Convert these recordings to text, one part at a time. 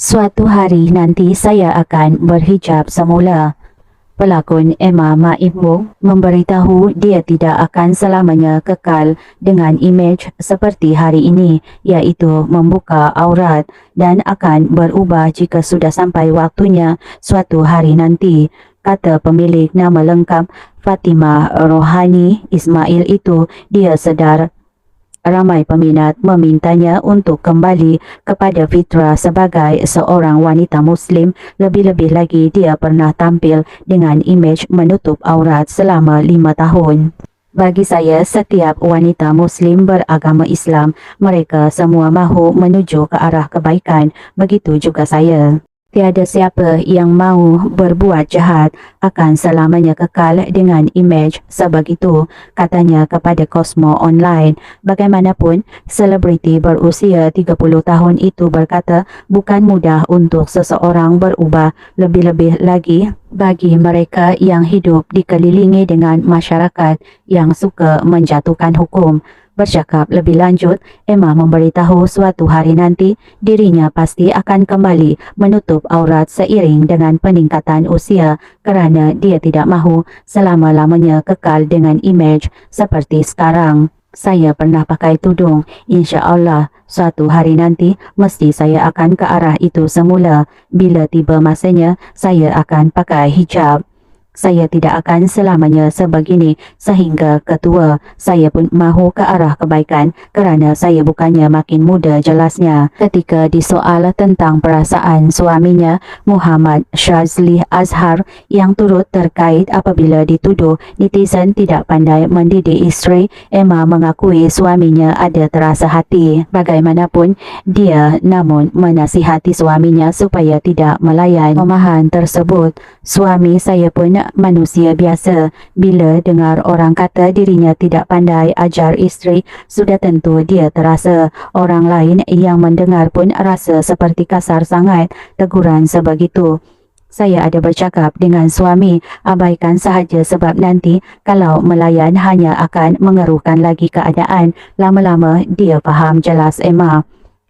Suatu hari nanti saya akan berhijab semula. Pelakon Emma Maimbong memberitahu dia tidak akan selamanya kekal dengan imej seperti hari ini, iaitu membuka aurat, dan akan berubah jika sudah sampai waktunya suatu hari nanti. Kata pemilik nama lengkap Fatimah Rohani Ismail itu, dia sedar ramai peminat memintanya untuk kembali kepada fitrah sebagai seorang wanita Muslim. Lebih-lebih lagi dia pernah tampil dengan imej menutup aurat selama 5 tahun. Bagi saya, setiap wanita Muslim beragama Islam, mereka semua mahu menuju ke arah kebaikan. Begitu juga saya. Tiada siapa yang mahu berbuat jahat akan selamanya kekal dengan imej sebegitu, katanya kepada Cosmo Online. Bagaimanapun, selebriti berusia 30 tahun itu berkata bukan mudah untuk seseorang berubah, lebih-lebih lagi bagi mereka yang hidup dikelilingi dengan masyarakat yang suka menjatuhkan hukum. Bercakap lebih lanjut, Emma memberitahu suatu hari nanti dirinya pasti akan kembali menutup aurat seiring dengan peningkatan usia kerana dia tidak mahu selama-lamanya kekal dengan imej seperti sekarang. Saya pernah pakai tudung, insya-Allah suatu hari nanti mesti saya akan ke arah itu semula. Bila tiba masanya, saya akan pakai hijab. Saya tidak akan selamanya sebegini sehingga ketua. Saya pun mahu ke arah kebaikan kerana saya bukannya makin muda, jelasnya. Ketika disoal tentang perasaan suaminya, Muhammad Shazli Azhar, yang turut terkait apabila dituduh netizen tidak pandai mendidik isteri, Emma mengakui suaminya ada terasa hati. Bagaimanapun, dia namun menasihati suaminya supaya tidak melayan omahan tersebut. Suami saya pun manusia biasa. Bila dengar orang kata dirinya tidak pandai ajar isteri, sudah tentu dia terasa. Orang lain yang mendengar pun rasa seperti kasar sangat teguran sebegitu. Saya ada bercakap dengan suami, abaikan sahaja sebab nanti kalau melayan hanya akan mengeruhkan lagi keadaan. Lama-lama dia faham, jelas Emma.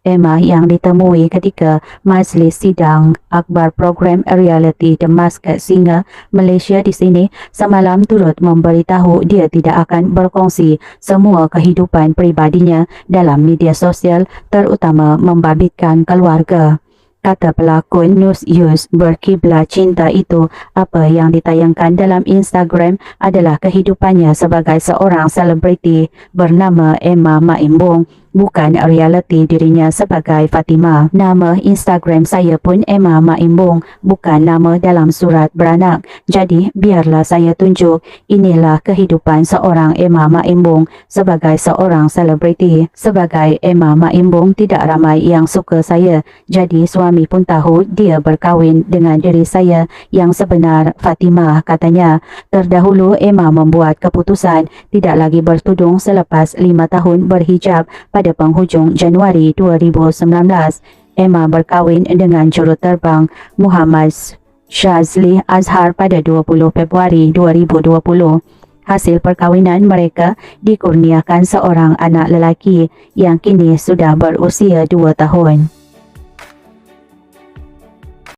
Emma yang ditemui ketika majlis sidang akbar program reality The Masked Singer Malaysia di sini semalam turut memberitahu dia tidak akan berkongsi semua kehidupan pribadinya dalam media sosial, terutama membabitkan keluarga. Kata pelakon Nus Yus berkiblat cinta itu, apa yang ditayangkan dalam Instagram adalah kehidupannya sebagai seorang selebriti bernama Emma Maimbong, bukan realiti dirinya sebagai Fatimah. Nama Instagram saya pun Emma Maimbong, bukan nama dalam surat beranak. Jadi biarlah saya tunjuk, inilah kehidupan seorang Emma Maimbong sebagai seorang selebriti. Sebagai Emma Maimbong tidak ramai yang suka saya, jadi suami pun tahu dia berkahwin dengan diri saya yang sebenar, Fatimah, katanya. Terdahulu Emma membuat keputusan tidak lagi bertudung selepas 5 tahun berhijab. Pada penghujung Januari 2019, Emma berkahwin dengan juruterbang Muhammad Shazli Azhar pada 20 Februari 2020. Hasil perkahwinan mereka dikurniakan seorang anak lelaki yang kini sudah berusia 2 tahun.